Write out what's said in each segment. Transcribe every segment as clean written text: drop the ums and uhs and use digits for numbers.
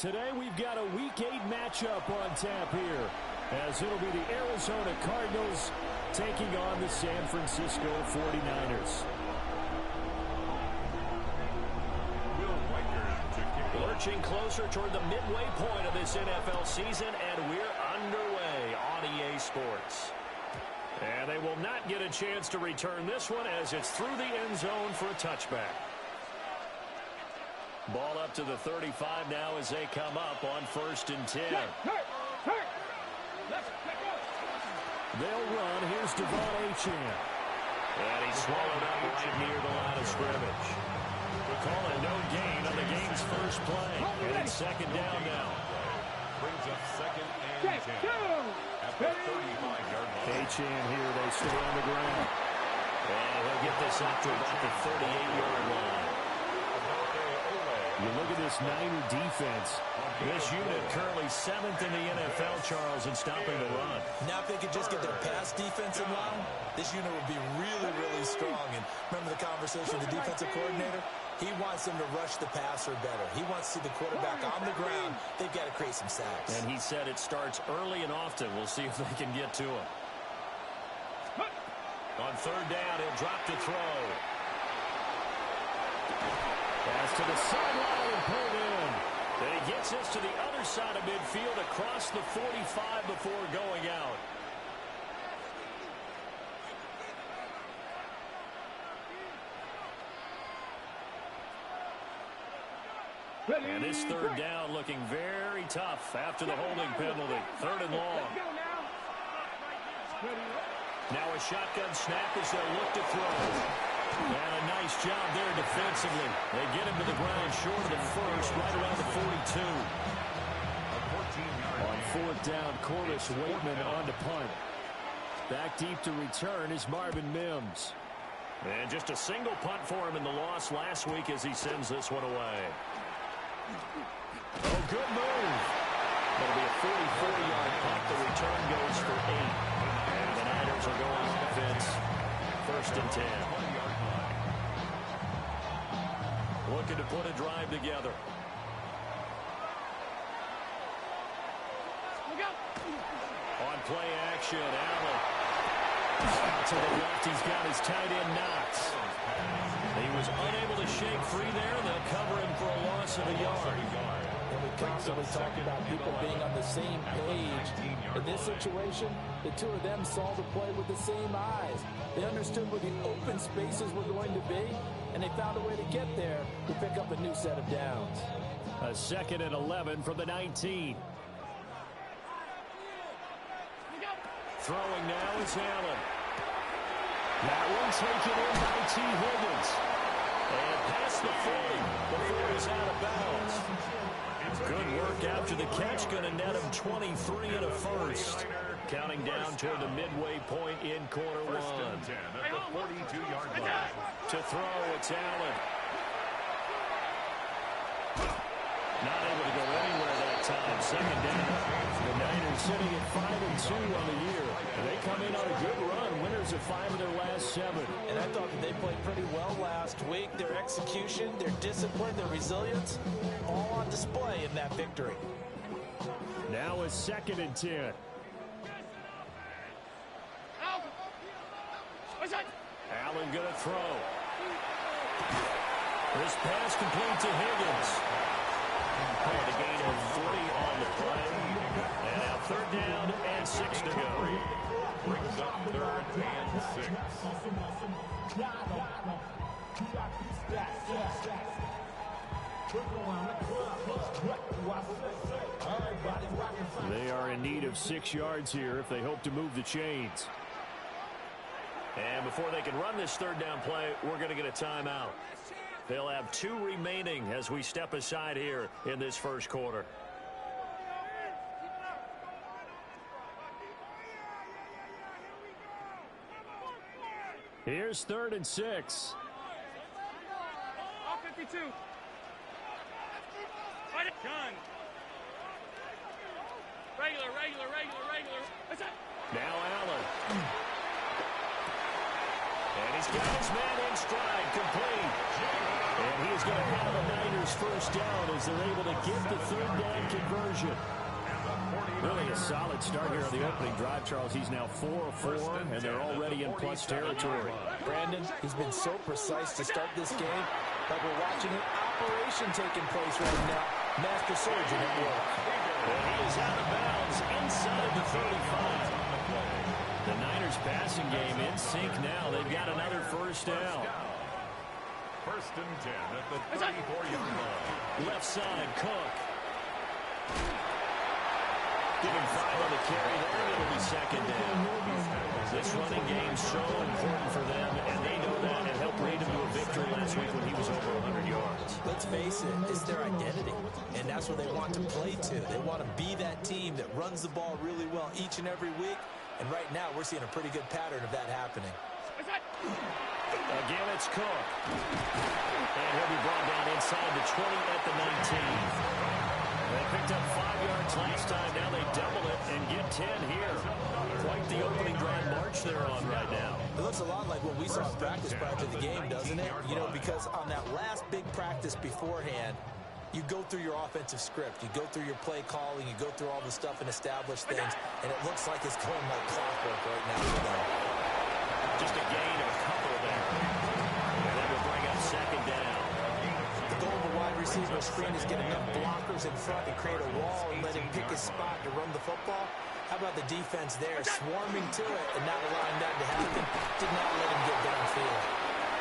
today we've got a Week 8 matchup on tap here, as it'll be the Arizona Cardinals taking on the San Francisco 49ers. Lurching closer toward the midway point of this NFL season, and we're underway on EA Sports. And they will not get a chance to return this one as it's through the end zone for a touchback. Ball up to the 35 now as they come up on 1st and 10. They'll run. Here's Devon Achane. And he's swallowed up right near the line of scrimmage. We call it no gain on the game's first play. And it's 2nd down now. Brings up 2nd and 10 at the 35-yard line. Achane here. They stay on the ground. And he'll get this out to about the 38-yard line. You look at this Niner defense. This unit currently 7th in the NFL, Charles, in stopping the run. Now if they could just get their pass defense in line, this unit would be really, really strong. And remember the conversation with the defensive coordinator? He wants them to rush the passer better. He wants to see the quarterback on the ground. They've got to create some sacks. And he said it starts early and often. We'll see if they can get to him. On 3rd down, he'll drop to throw. Pass to the sideline and pulled in. Then he gets this to the other side of midfield across the 45 before going out. And this 3rd down looking very tough after the holding penalty. 3rd and long. Now a shotgun snap as they'll look to throw. And a nice job there defensively. They get him to the ground short of the first, right around the 42. On 4th down, Corliss Waitman on to punt. Back deep to return is Marvin Mims. And just a single punt for him in the loss last week as he sends this one away. Oh, good move. That'll be a 44-yard punt. The return goes for 8. And the Niners are going offense. 1st and 10. Looking to put a drive together. On play action, Allen. Out to the left, he's got his tight end Knox. He was unable to shake free there. They'll cover him for a loss of a yard. And we constantly talk about people being on the same page. In this situation, the two of them saw the play with the same eyes. They understood where the open spaces were going to be, and they found a way to get there to pick up a new set of downs. A 2nd and 11 from the 19. Throwing now is Allen. That one taken in by T. Higgins. And past the 40 before he's out of bounds. Good work after the catch. Going to net him 23 and a first. Counting down toward the midway point in quarter 1. 1st and 10 at the 42-yard line. To throw, it's Allen. Not able to go anywhere that time. 2nd down. The Niners sitting at 5-2 on the year. And they come in on a good run. Winners of 5 of their last 7. And I thought that they played pretty well last week. Their execution, their discipline, their resilience, all on display in that victory. Now a 2nd and 10. Allen going to throw. This pass complete to Higgins. And a gain of 3 on the play. And now 3rd down and 6 to go. Brings up 3rd and 6. They are in need of 6 yards here if they hope to move the chains. And before they can run this 3rd down play, we're going to get a timeout. They'll have 2 remaining as we step aside here in this first quarter. Here's 3rd and 6. All 52. Done. Regular. That's it. Now Allen. And he's got his man in stride, complete. And he is going to have the Niners first down as they're able to get the third down conversion. Really a solid start here on the opening drive, Charles. He's now 4 of 4, and they're already in plus territory. Brandon, he's been so precise to start this game, like we're watching an operation taking place right now. Master surgeon at work. And he is out of bounds inside the 35. The Niners passing game in sync now. They've got another first down. First and 10 at the 34-yard line. Left side, Cook. Give him 5 on the carry there. It'll be second down. This running game so important for them, and they know that. It helped lead them to a victory last week when he was over 100 yards. Let's face it, it's their identity, and that's what they want to play to. They want to be that team that runs the ball really well each and every week, and right now we're seeing a pretty good pattern of that happening. Again, it's Cook. And he'll be brought down inside the 20 at the 19. They picked up 5 yards last time. Now they double it and get 10 here. Quite the opening drive march they're on right now. It looks a lot like what we saw in practice prior to the game, doesn't it? You know, because on that last big practice beforehand, you go through your offensive script. You go through your play calling. You go through all the stuff and establish things. And it looks like it's going like clockwork right now for them. Just a gain of a couple there. And that will bring up second down. The goal of a wide receiver screen is get enough blockers in front to create a wall and let him pick his spot to run the football. How about the defense there, swarming to it and not allowing that to happen? Did not let him get downfield.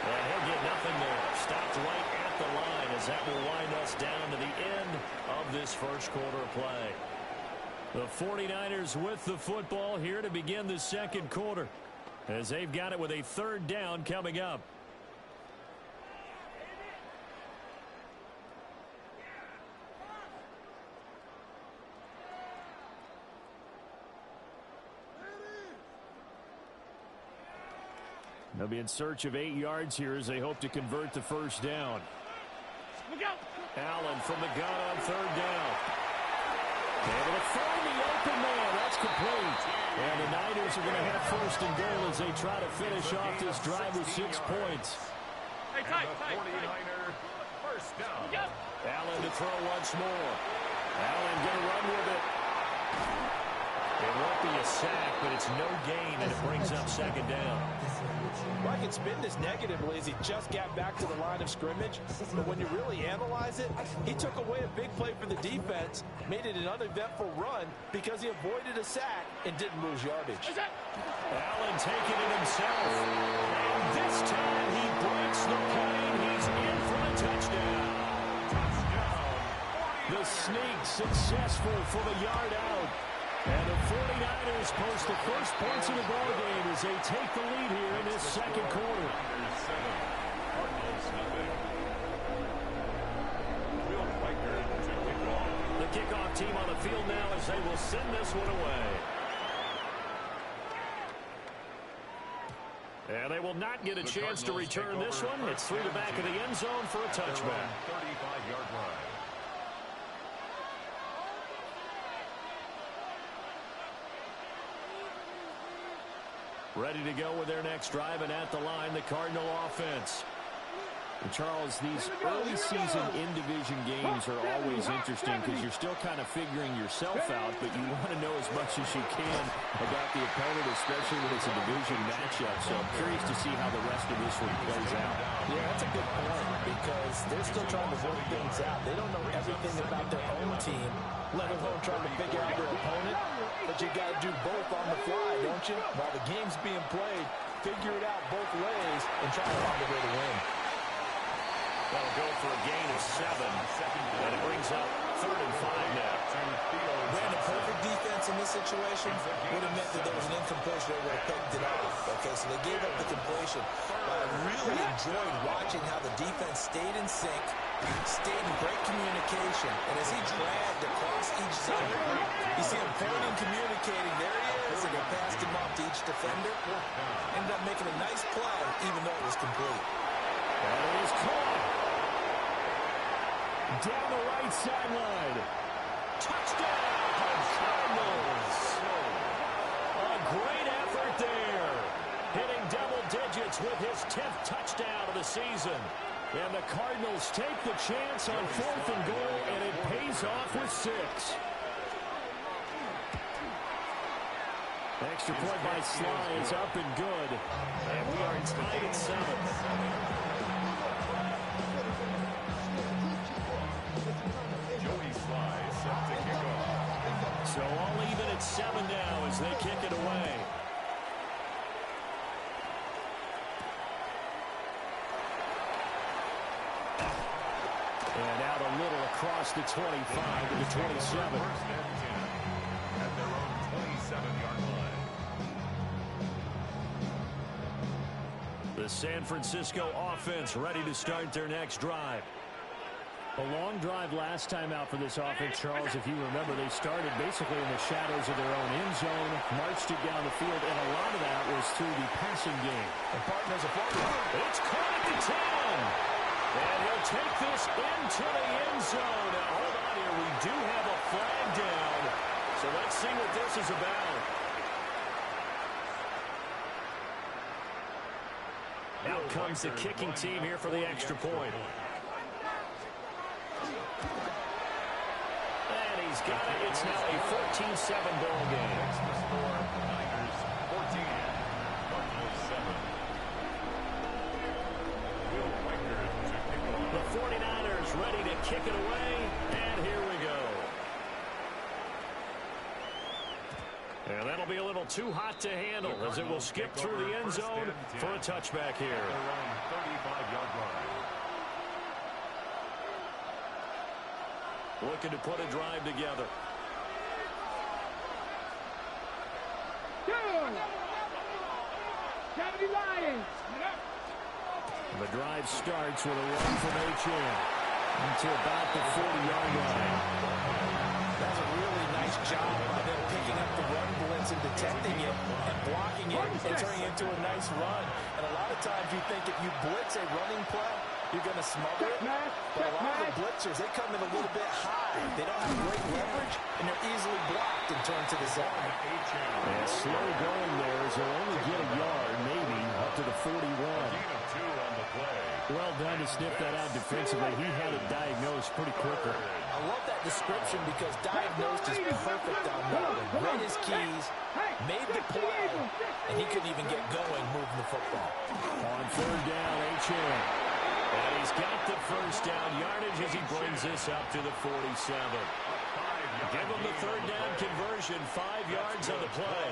And he'll get nothing there. Stopped right at the line as that will wind us down to the end of this first quarter play. The 49ers with the football here to begin the second quarter, as they've got it with a third down coming up. They'll be in search of 8 yards here as they hope to convert the first down. Allen from the gun on third down. Able to find the open man. That's complete. And the Niners are going to have first and goal as they try to finish off this drive with 6 points. And the 49er first down. Allen to throw once more. Allen going to run with it. It won't be a sack, but it's no gain, and it brings up second down. Well, I can spin this negatively as he just got back to the line of scrimmage. But when you really analyze it, he took away a big play for the defense, made it an uneventful run because he avoided a sack and didn't lose yardage. Allen taking it himself. And this time he breaks the plane. He's in for a touchdown. The sneak successful for the yard out. And the 49ers post the first points of the ball game as they take the lead here in this second quarter. The kickoff team on the field now as they will send this one away. And they will not get a chance to return this one. It's through the back of the end zone for a touchback. 35-yard line. Ready to go with their next drive, and at the line, the Cardinal offense. And Charles, these early season in-division games are always interesting because you're still kind of figuring yourself out, but you want to know as much as you can about the opponent, especially when it's a division matchup. So I'm curious to see how the rest of this one plays out. Yeah, that's a good point because they're still trying to work things out. They don't know everything about their own team, let alone trying to figure out their opponent. But you got to do both on the fly, don't you? While the game's being played, figure it out both ways and try to find a way to win. That'll go for a gain of 7. And it brings up 3rd and 5 now. Brandon, perfect defense in this situation would have meant that there was an incompletion. They would have picked it off. Okay, so they gave up the completion. But I really enjoyed watching how the defense stayed in sync, stayed in great communication. And as he dragged across each zone, you see him pointing, communicating. There he is, and they passed him off to each defender. Ended up making a nice play, even though it was complete. And it is caught. Down the right sideline. Touchdown, Cardinals. A great effort there. Hitting double digits with his his 10th touchdown of the season. And the Cardinals take the chance on 4th and goal, and it pays off with 6. Extra point by Sly is up and good. And we are tied at 7. Joey Sly set to kick off. So all even at 7 now as they kick it away. And out a little across the 25 to the 27. First and 10 at their own 27-yard line. The San Francisco offense ready to start their next drive. A long drive last time out for this offense, Charles. If you remember, they started basically in the shadows of their own end zone, marched it down the field, and a lot of that was through the passing game. And partners are forward. It's caught at the 10. And he'll take this into the end zone. Now, hold on here. We do have a flag down. So let's see what this is about. Out comes the kicking team here for the extra point. And he's got it. It's now a 14-7 ball game. Next to score, Niners 14, Cardinals 7. The 49ers ready to kick it away, and here we go. And that'll be a little too hot to handle as it will skip through the end zone for a touchback here. Their own 35-yard line. Looking to put a drive together. The drive starts with a run from H.M. to about the 40-yard line. That's a really nice job by them picking up the run blitz and detecting it and blocking it and turning it into a nice run. And a lot of times you think if you blitz a running play, you're going to smother it. But a lot of the blitzers, they come in a little bit high. They don't have great leverage, and they're easily blocked and turned to the side. And slow going there as they'll only get a yard, maybe, up to the 41. Well done to sniff that out defensively. He had it diagnosed pretty quickly. I love that description because diagnosed is perfect on that one. Read his keys, made the play, and he couldn't even get going moving the football. On 3rd down, H.M. And he's got the first down yardage as he brings this up to the 47. Give him the 3rd down conversion, 5 yards on the play.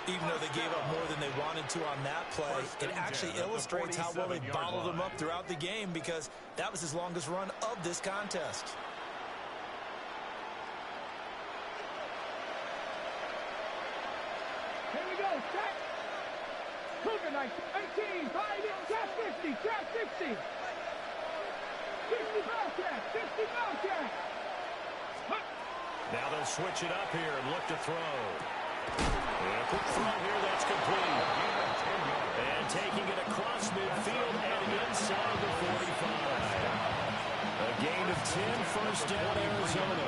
Even though they gave up more than they wanted to on that play, it actually illustrates how well they bottled him up throughout the game because that was his longest run of this contest. Here we go, set. Cougar 19, 5 in, trap 50, trap 60. 50 ball track, 50 ball track. Now they'll switch it up here and look to throw. And a quick throw here that's complete. And taking it across midfield and inside the 45. A gain of 10, first down Arizona.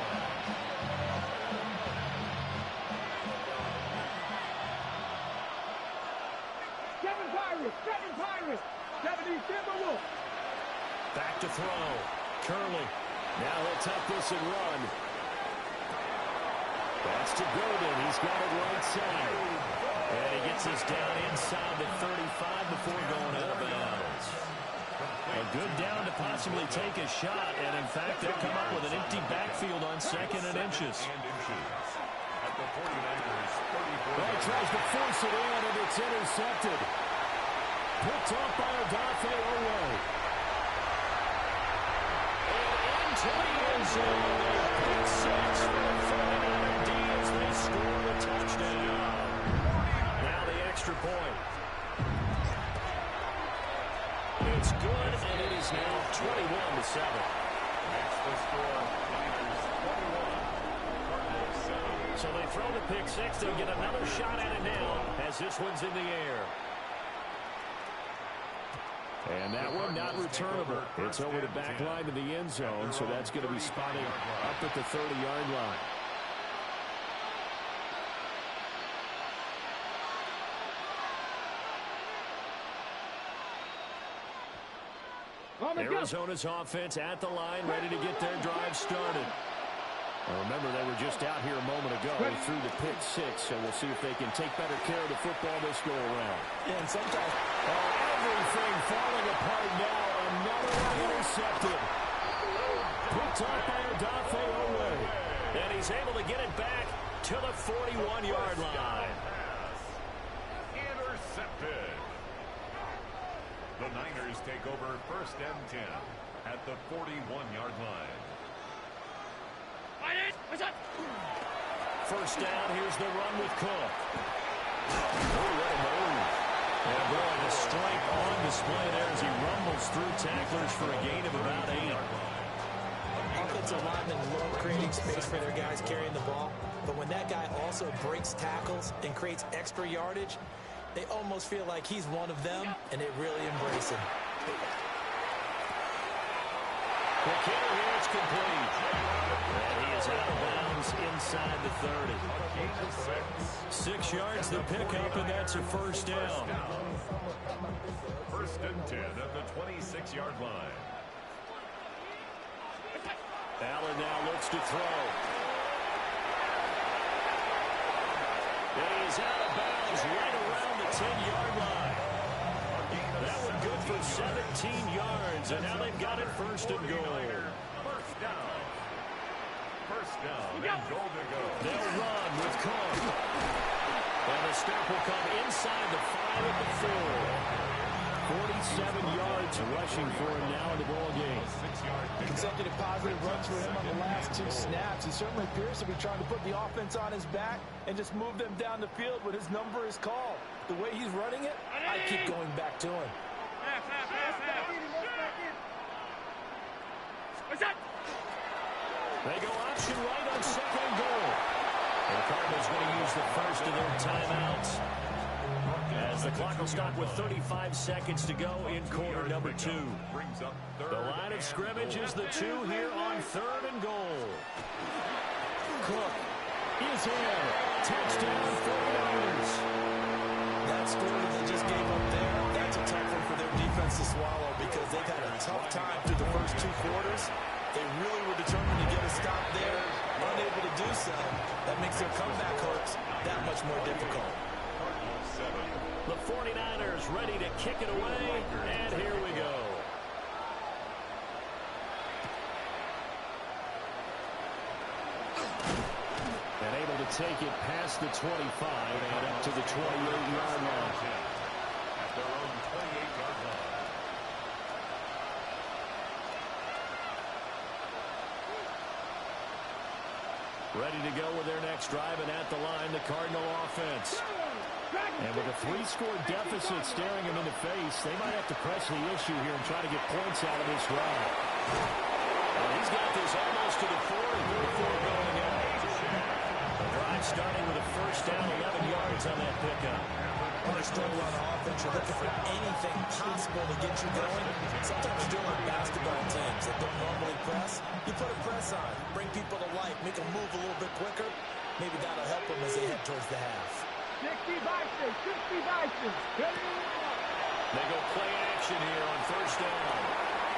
Seven Pirates, 70 Timberwolves. Back to throw. Curley. Now he'll tuck this and run. That's to Godin. He's got it right side. And he gets us down inside the 35 before going out of bounds. A good down to possibly take a shot. And, in fact, they'll come up with an empty backfield on 2nd and inches. At the 49ers, 34. Well, he tries to force it in, and it's intercepted. Picked off by Odafe Oweh. And into the end zone. Pick 6 for the 49er D as they score the touchdown. Now the extra point. It's good, and it is now 21-7. Next to score, Niners 21, Cardinals 7. So they throw the pick 6. They'll get another shot at it now as this one's in the air. And that one not returnable. It's over the back line to the end zone, so that's going to be spotted up at the 30-yard line. Arizona's offense at the line, ready to get their drive started. Well, remember, they were just out here a moment ago through the pick six, so we'll see if they can take better care of the football this go-around. Yeah, and sometimes everything falling apart now. Another one intercepted. Picked up by Odafe Oweh. And he's able to get it back to the 41-yard line. Intercepted. The Niners take over 1st and 10 at the 41-yard line. First down, here's the run with Cook. Oh, what a move. And boy, the strength on display there as he rumbles through tacklers for a gain of about 8. offensive linemen love creating space for their guys carrying the ball, but when that guy also breaks tackles and creates extra yardage, they almost feel like he's one of them, and they really embrace him. The kicker here, it's complete. And he is out of bounds inside the 30. 6 yards the pickup, and that's a first down. 1st and 10 at the 26-yard line. Allen now looks to throw. And he's out of bounds right around the 10-yard line. That one good for 17 yards, and now they've got it 1st and goal. First down and goal to go. They'll run with Cook. And the stop will come inside the 5 at the 4. 47 yards rushing for him now in the ball game. Consecutive positive runs for him on the last 2 snaps. He certainly appears to be trying to put the offense on his back and just move them down the field when his number is called. The way he's running it, I keep going back to him. They go option right on 2nd and goal. The Cardinals going to use the first of their timeouts, as the clock will stop with 35 seconds to go in quarter number 2. The line of scrimmage is the 2 here on 3rd and goal. Cook is in. Touchdown 49ers. That story they just gave up there, that's a tough one for their defense to swallow because they've had a tough time through the first 2 quarters. They really were determined to get a stop there, unable to do so. That makes their comeback hopes that much more difficult. The 49ers ready to kick it away, and here we go. And able to take it past the 25 and up to the 28-yard line. At their own 28-yard line. Ready to go with their next drive, and at the line, the Cardinal offense. And with a 3-score deficit staring him in the face, they might have to press the issue here and try to get points out of this drive. And he's got this almost to the 40 before going out. The drive starting with a first down, 11 yards on that pickup. When they struggle on offense, you're looking for anything possible to get you going. Sometimes you're doing like basketball teams that don't normally press. You put a press on, bring people to life, make them move a little bit quicker. Maybe that'll help them as they head towards the half. 60 Vikings, 60 Vikings. They go play action here on first down.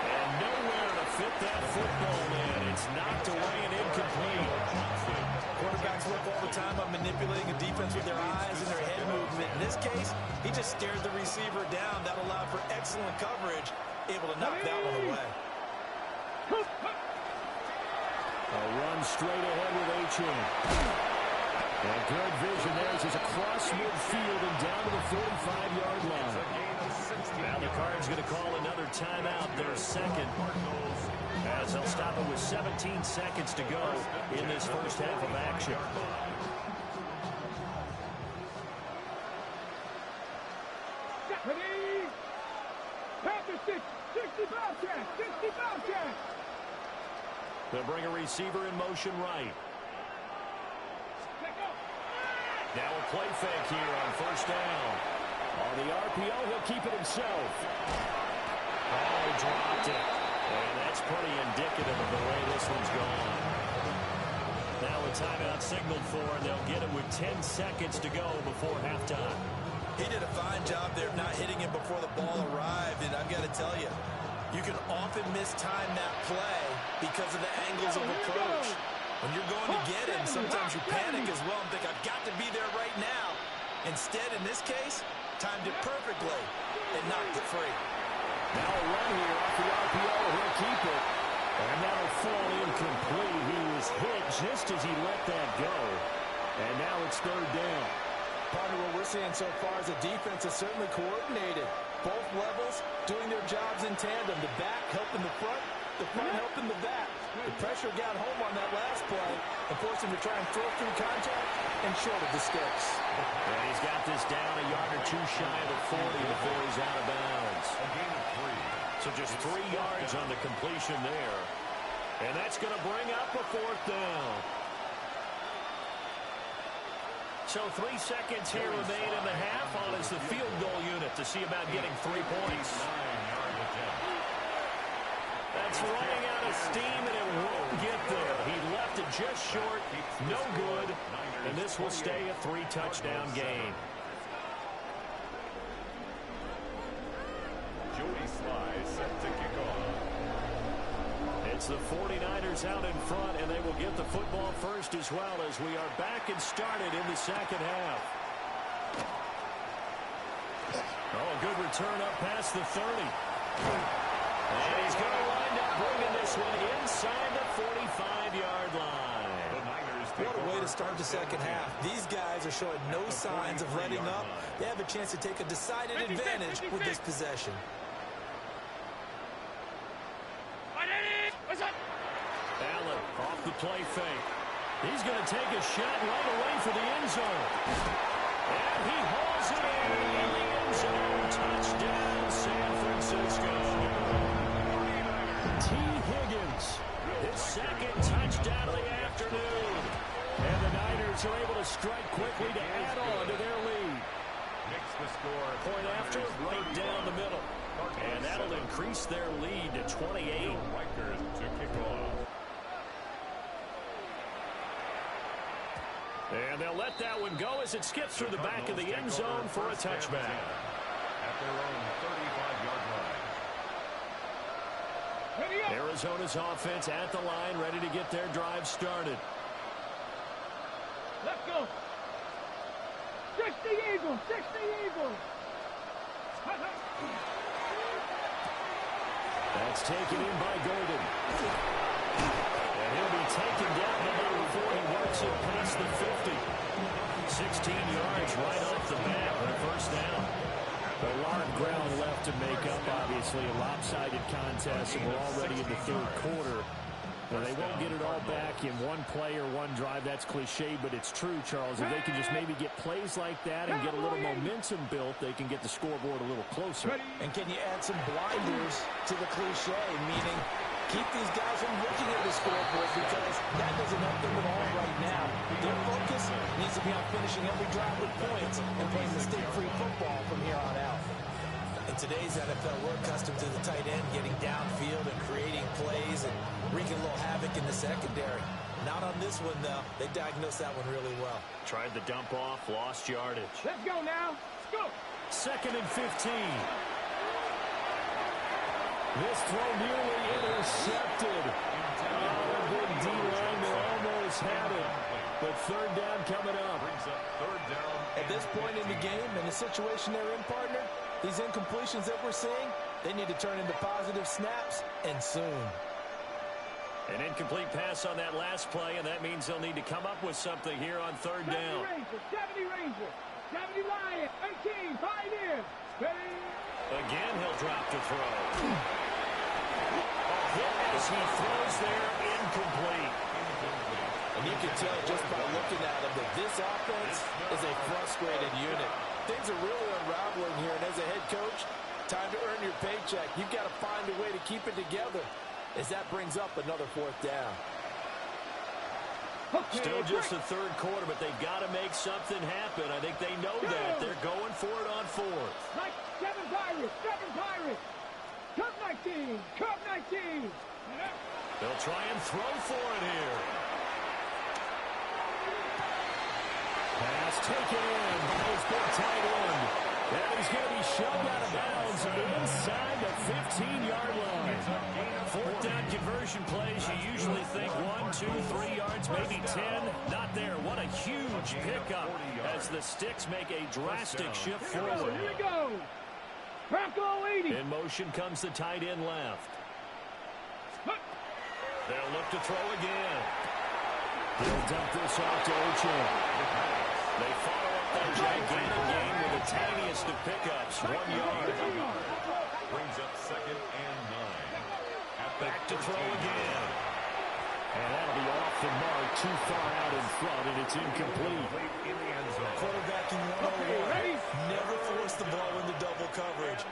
And nowhere to fit that football in. It's knocked away and incomplete. Quarterbacks work all the time on manipulating a defense with their eyes and their head movement. In this case, he just stared the receiver down. That allowed for excellent coverage, able to knock that one away. A run straight ahead with Achane. And good vision there as he's across midfield and down to the 45-yard line. Now the Cards going to call another timeout, their second, as they'll stop it with 17 seconds to go in this first half of action. Ready? Panther 60 Bobcats, 60 Bobcats. They'll bring a receiver in motion right. Now a play fake here on first down. On the RPO, he'll keep it himself. Oh, he dropped it. And that's pretty indicative of the way this one's gone. Now a timeout signaled for, and they'll get it with 10 seconds to go before halftime. He did a fine job there of not hitting him before the ball arrived, and I've got to tell you, You can often mistime that play because of the angles of approach. When you're going to get him, sometimes you panic as well and think, I've got to be there right now. Instead, in this case, timed it perfectly and knocked it free. Now a run here off the RPO. He'll keep it. And that'll fall incomplete. He was hit just as he let that go. And now it's third down. Partner, what we're seeing so far is a defense is certainly coordinated. Both levels doing their jobs in tandem. The back helping the front helping the back. The pressure got home on that last play and forced him to try and throw through contact and short of the sticks. And he's got this down a yard or two shy of the 40 before he's out of bounds. A gain of 3. So just 3 yards on the completion there. And that's going to bring up a fourth down. So 3 seconds here remain in the half on as the field goal unit to see about getting 3 points. That's running out of steam, and it won't get there. He left it just short, no good, and this will stay a 3-touchdown game. Joey Sly set to kick off. It's the 49ers out in front, and they will get the football first as well as we are back and started in the second half. Oh, a good return up past the 30. And he's going to wind up bringing this one inside the 45-yard line. What a way to start the second half. These guys are showing no signs of letting up. They have a chance to take a decided advantage with this possession. Allen off the play fake. He's going to take a shot right away for the end zone. And he hauls it in the end zone. Touchdown, San Francisco. T. Higgins, his second touchdown of the afternoon. And the Niners are able to strike quickly to add on to their lead. Makes the score. Point after, right down the middle. And that'll increase their lead to 28. Rikers to kick off. And they'll let that one go as it skips through the back of the end zone for a touchback. At their own 35-yard line. Arizona's offense at the line, ready to get their drive started. Let's go. 60 Eagles, 60 Eagles. That's taken in by Golden. And he'll be taken down before he works it past the 50. 16 yards right off the bat for a first down. A lot of ground left to make up, obviously. A lopsided contest, and we're already in the third quarter. Now, they won't get it all back in one play or one drive. That's cliche, but it's true, Charles. If they can just maybe get plays like that and get a little momentum built, they can get the scoreboard a little closer. And can you add some blinders to the cliche, meaning keep these guys from looking at the scoreboard because that doesn't help them at all right now. Their focus needs to be on finishing every drive with points and playing mistake-free football from here on out. In today's NFL, we're accustomed to the tight end getting downfield and creating plays and wreaking a little havoc in the secondary. Not on this one, though. They diagnosed that one really well. Tried the dump off, lost yardage. Let's go now. Let's go. 2nd and 15. This throw nearly intercepted. Oh, good D-lineman almost had it. But third down coming up. Brings up third down. At this point in the game, and the situation they're in, partner, these incompletions that we're seeing, they need to turn into positive snaps, and soon. An incomplete pass on that last play, and that means they'll need to come up with something here on third down. 70 Rangers, 70 Lions, 18 Pioneers. Again, he'll drop to throw. A hit as he throws there, incomplete. And you can tell just by looking at him that this offense is a frustrated unit. Things are really unraveling here, and as a head coach, time to earn your paycheck. You've got to find a way to keep it together as that brings up another fourth down. Still just the third quarter, but they've got to make something happen. I think they know that. They're going for it on fourth. Like 7 Pirates, 7 Pirates. Cup 19, Cup 19. They'll try and throw for it here. Pass taken in by his big tight end. And he's going to be shoved out of bounds inside the 15-yard line. Fourth down conversion plays, you usually think 1, 2, 3 yards, maybe 10. Not there. What a huge pickup as the Sticks make a drastic shift forward. Here we go. Bronco 80. In motion comes the tight end left. They'll look to throw again. He'll dump this off to Ocho. They follow up that gigantic gain with the tiniest of pickups, 1 yard. Brings up 2nd and 9. Back to throw again. And that'll be off the mark, too far out in front, and it's incomplete. In the end zone. Quarterbacking 101. Never force the ball into double coverage,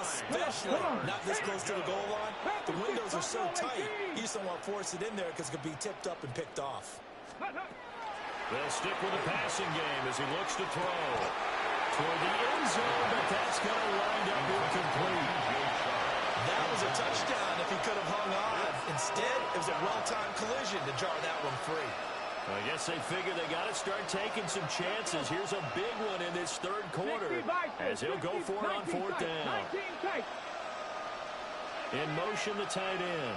especially not this close to the goal line. The windows are so tight, you just don't want to force it in there because it could be tipped up and picked off. They'll stick with the passing game as he looks to throw. Toward the end zone, but that's going to wind up incomplete. That was a touchdown if he could have hung on. Instead, it was a well-timed collision to jar that one free. I guess they figure they got to start taking some chances. Here's a big one in this third quarter as he'll go for it on fourth down. In motion, the tight end.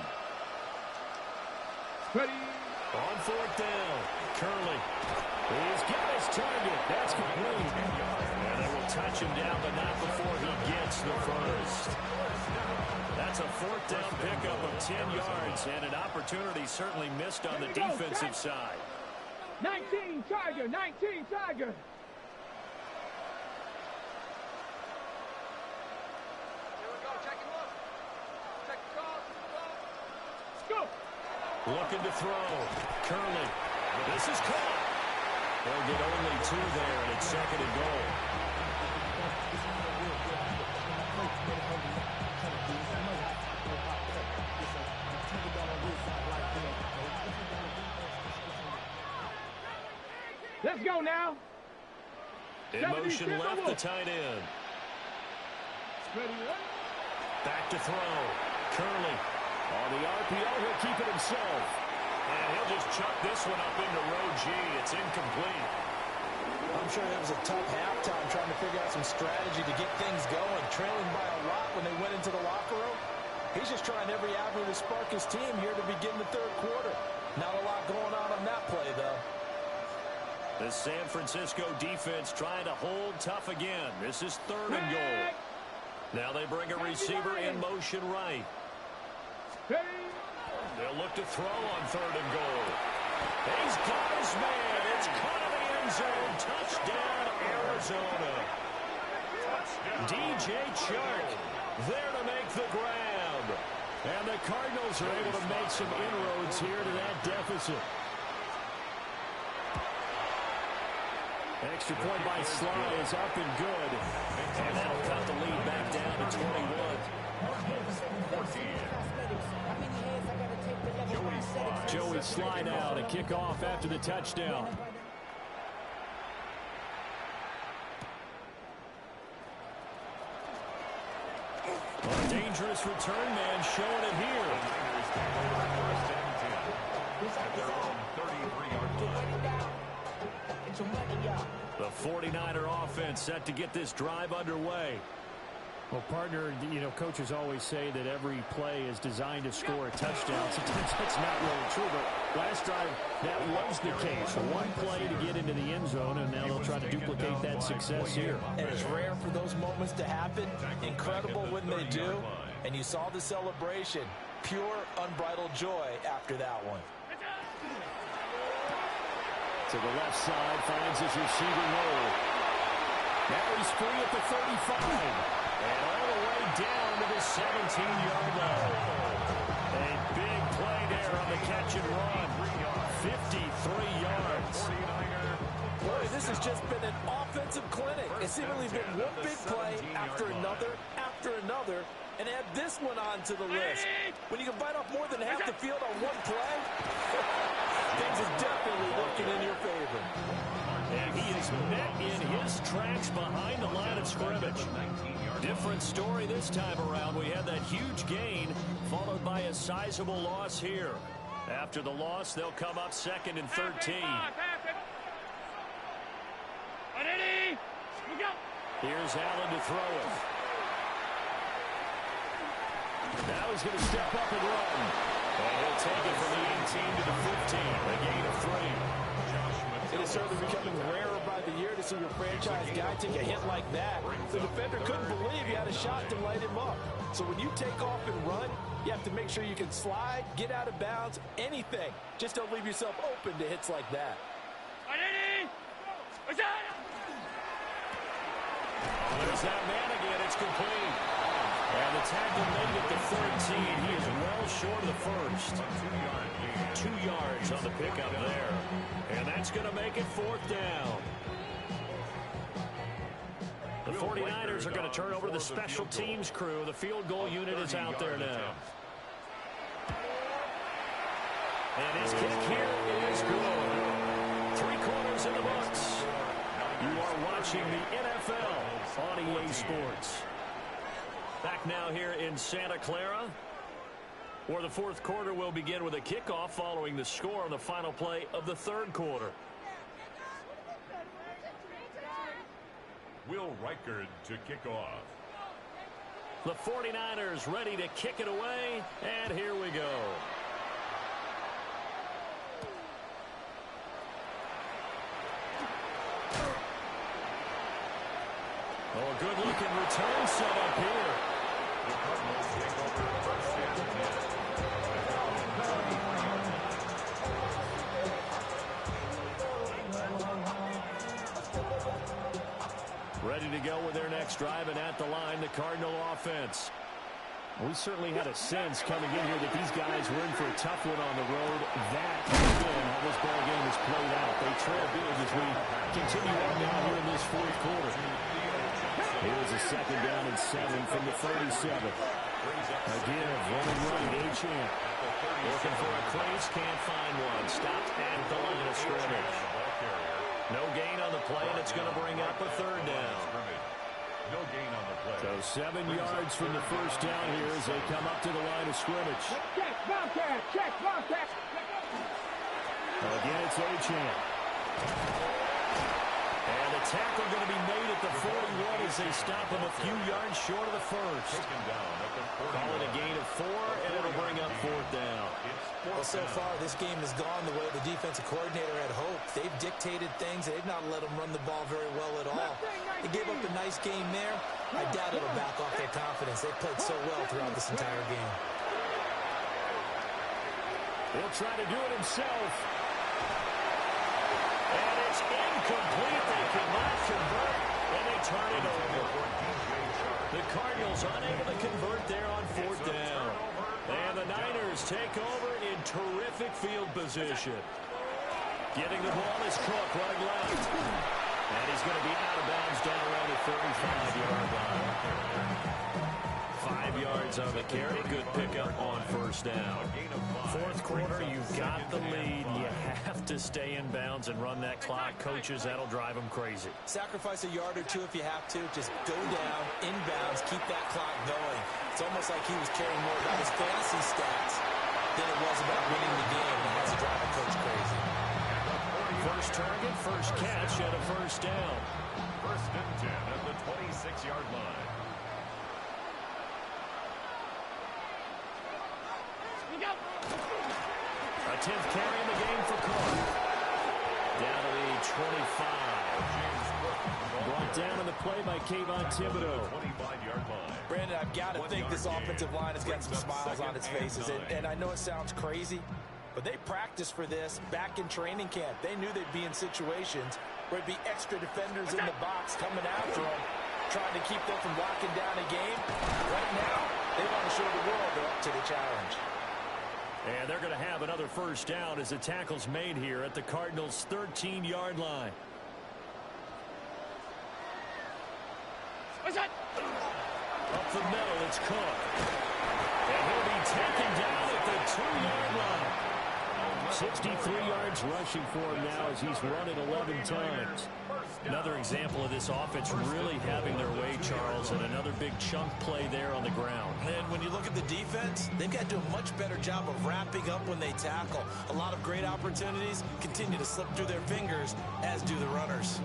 Ready. On fourth down, Curley. He's got his target. That's complete. And they will touch him down, but not before he gets the first. That's a fourth down pickup of 10 yards, and an opportunity certainly missed on the defensive side. 19 Tiger, 19 Tiger. Here we go, check him up. Check the call. Let's go. Looking to throw. Curley. This is caught. They'll get only 2 there, and it's 2nd and goal. Let's go now. In motion left, the tight end. Ready. Back to throw. Curley. On the RPO, he'll keep it himself. And he'll just chuck this one up into row G. It's incomplete. I'm sure it was a tough halftime trying to figure out some strategy to get things going, trailing by a lot when they went into the locker room. He's just trying every avenue to spark his team here to begin the third quarter. Not a lot going on that play, though. The San Francisco defense trying to hold tough again. This is 3rd and goal. Now they bring a receiver in motion right. They'll look to throw on 3rd and goal. He's got his man. It's caught in the end zone. Touchdown, Arizona. DJ Chark there to make the grab. And the Cardinals are able to make some inroads here to that deficit. Extra point by Sly is up and good. And that'll cut the lead back down to 21. Joey Sly now to kick off after the touchdown. A dangerous return man showing it here. At their own 33-yard line. The 49er offense set to get this drive underway. Well, partner, you know, coaches always say that every play is designed to score a touchdown. Sometimes that's not really true, but last drive, that was the case. One play to get into the end zone, and now they'll try to duplicate that success here. And it's rare for those moments to happen. Incredible when they do. And you saw the celebration. Pure, unbridled joy after that one. To the left side, finds his receiver Noel. Now he's free at the 35. And all the way down to the 17-yard line. A big play there on the catch and run. 53 yards. Boy, this has just been an offensive clinic. It's seemingly been one big play after another, and add this one on to the list. When you can bite off more than half the field on one play, things are definitely working in your favor. And he is met in his tracks behind the line of scrimmage. Different story this time around. We had that huge gain followed by a sizable loss here. After the loss, they'll come up 2nd and 13. Ready? We go. Here's Allen to throw it. Now he's going to step up and run. And he'll take it from the 18 to the 15. A gain of 3. It is certainly becoming rarer by the year to see your franchise guy take a hit like that. The defender couldn't believe he had a shot to light him up. So when you take off and run, you have to make sure you can slide, get out of bounds, anything. Just don't leave yourself open to hits like that. There's that man again. It's complete. And the tackle made it to 13. He is well short of the first. 2 yards on the pickup there. And that's going to make it 4th down. The 49ers are going to turn over to the special teams crew. The field goal unit is out there now. And his kick here is good. 3 quarters in the books. You are watching the NFL on EA Sports. Back now here in Santa Clara, where the 4th quarter will begin with a kickoff following the score on the final play of the 3rd quarter. Will Reichard to kick off. The 49ers ready to kick it away, and here we go. Oh, a good-looking return set up here. The Cardinals take over 1st and 10. Ready to go with their next drive, and at the line, the Cardinal offense. We certainly had a sense coming in here that these guys were in for a tough one on the road. That has been how this ball game is played out. They trail big as we continue on now here in this 4th quarter. Here's a 2nd down and 7 from the 37. Again, running right, Achane. Looking for a place, can't find one. Stopped at the line of scrimmage. No gain on the play, and it's going to bring up a 3rd down. No gain on the play. So 7 yards from the 1st down here as they come up to the line of scrimmage. Check, Bobcat, check, Bobcat. Again, it's Achane. And the tackle going to be made at the 41 as they stop him a few yards short of the 1st. Taken down at the 40. Call it a gain of 4, and it'll bring up 4th down. Well, so far, this game has gone the way the defensive coordinator had hoped. They've dictated things. They've not let them run the ball very well at all. They gave up a nice game there. I doubt it'll back off their confidence. They've played so well throughout this entire game. He'll try to do it himself. And it's incomplete. They cannot convert, and they turn it over. The Cardinals unable to convert there on 4th down. And the Niners take over in terrific field position. Getting the ball is Cook running left. And he's going to be out of bounds down around the 35-yard line. 5 yards on the carry. Good pickup on 1st down. 4th quarter, you've got the lead. You have to stay in bounds and run that clock. Coaches, that'll drive them crazy. Sacrifice a yard or 2 if you have to. Just go down, inbounds, keep that clock going. It's almost like he was caring more about his fantasy stats than it was about winning the game. And that's driving coach crazy. First target, first catch, and a 1st down. 1st and 10 at the 26-yard line. A 10th carry in the game for Cook. Down to the 25. Brought down on the play by Kayvon Thibodeau. 25-yard line. Brandon, I've got to think this offensive line has got some smiles on its faces. And I know it sounds crazy, but they practiced for this back in training camp. They knew they'd be in situations where it'd be extra defenders in the box coming after them, trying to keep them from locking down a game. Right now, they want to show the world they're up to the challenge. And they're going to have another 1st down as the tackle's made here at the Cardinals' 13-yard line. Up the middle, it's Cook. And he'll be taken down at the 2-yard line. 63 yards rushing for him now as he's run it 11 times. Another example of this offense really having their way, Charles, and another big chunk play there on the ground. And when you look at the defense, they've got to do a much better job of wrapping up when they tackle. A lot of great opportunities continue to slip through their fingers, as do the runners.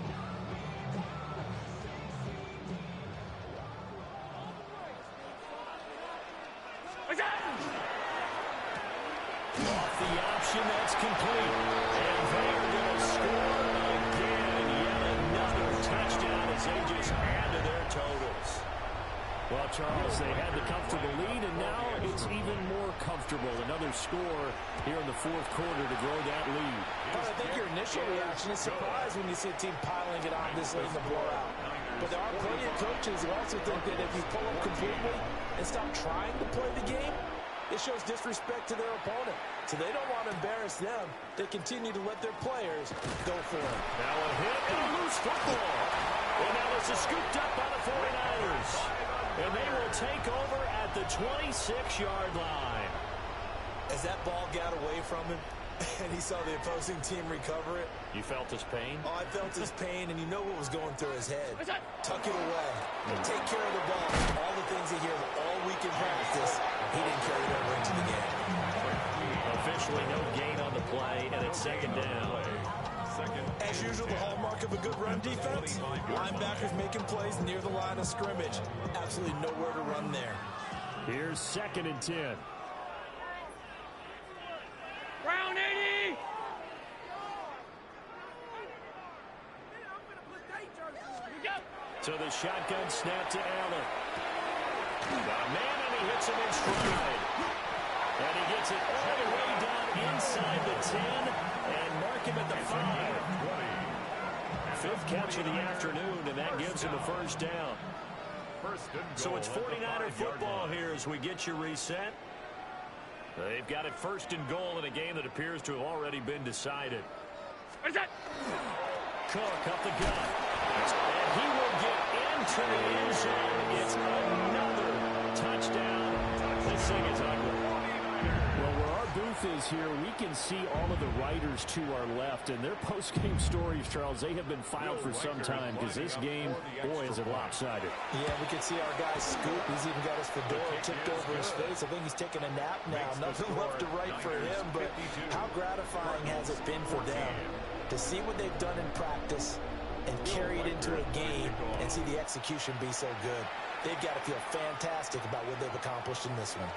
they just add to their totals. Well, Charles, they had the comfortable lead, and now it's even more comfortable. Another score here in the fourth quarter to grow that lead. But I think your initial reaction is surprise when you see a team piling it on this late in the blowout. But there are plenty of coaches who also think that if you pull up completely and stop trying to play the game, it shows disrespect to their opponent. So they don't want to embarrass them. They continue to let their players go for it. Now a hit and a loose football. And now this is scooped up by the 49ers. And they will take over at the 26-yard line. As that ball got away from him and he saw the opposing team recover it. You felt his pain? Oh, I felt his pain, and you know what was going through his head. Tuck it away. Take care of the ball. All the things he hears all week in practice, he didn't carry it over into the game. Officially no gain on the play, and it's second down. As usual, the hallmark of a good run defense, linebackers making plays near the line of scrimmage. Absolutely nowhere to run there. Here's 2nd and 10. Round 80. So the shotgun snap to Allen. Got a man, and he hits him in stride. And he gets it all the way down inside the 10 and mark him at the 5. 5th catch of the afternoon, and that gives him a first down. So it's 49er football here as we get you reset. They've got it 1st and goal in a game that appears to have already been decided. What is that? Cook up the gut. And he will get into the end zone. It's another touchdown. This thing is ugly. Well, where our booth is here, we can see all of the writers to our left, and their post-game stories, Charles, they have been filed for some time because this game, boy, is it lopsided. Yeah, we can see our guy Scoop. He's even got his fedora tipped over his face. I think he's taking a nap now. Nothing left to write for him, but how gratifying has it been for them to see what they've done in practice and carry it into a game and see the execution be so good. They've got to feel fantastic about what they've accomplished in this one.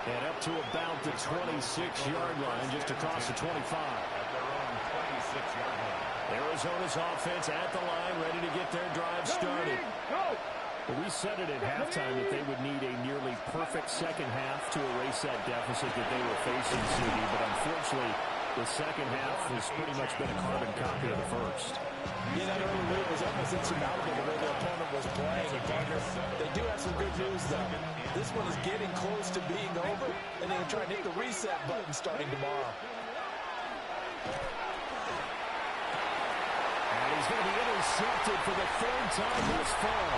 And up to about the 26-yard line, just across the 25. Arizona's offense at the line, ready to get their drive started. Well, we said it at halftime that they would need a nearly perfect second half to erase that deficit that they were facing, CD, but unfortunately, the second half has pretty much been a carbon copy of the first. Yeah, that early lead was almost insurmountable the way their opponent was playing. And partner, they do have some good news, though. This one is getting close to being over, and they're trying to hit the reset button starting tomorrow. And he's going to be intercepted for the 3rd time thus far.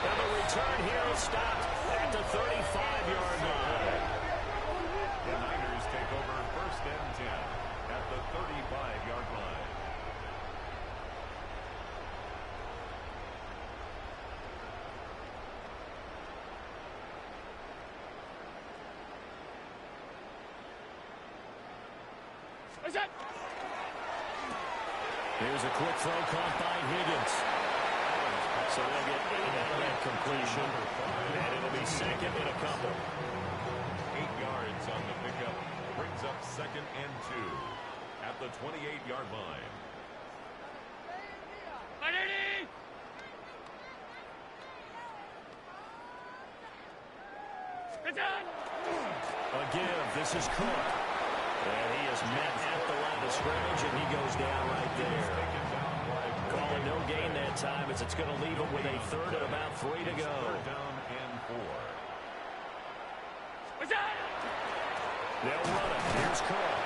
And the return here is stopped at the 35-yard line. The Niners take over 1st and 10 at the 35-yard line. What's that? Here's a quick throw caught by Higgins. So they'll get 8 out of that completion. And it'll be 2nd and a couple. 8 yards on the pickup. Brings up 2nd and 2 at the 28-yard line. A give. This is Cook. And he is met at the line of scrimmage, and he goes down right there. Calling no gain that time as it's going to leave him with a 3rd and about 3 to go. 3rd down and 4. What's that? They'll run it. Here's Cook.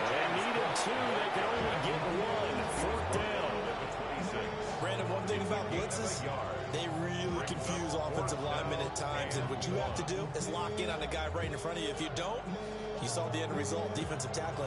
They needed 2. They can only get 1. 4th down. Brandon, one thing about blitzes, they really confuse offensive linemen at times, and what you have to do is lock in on the guy right in front of you. If you don't, you saw the end result, defensive tackle.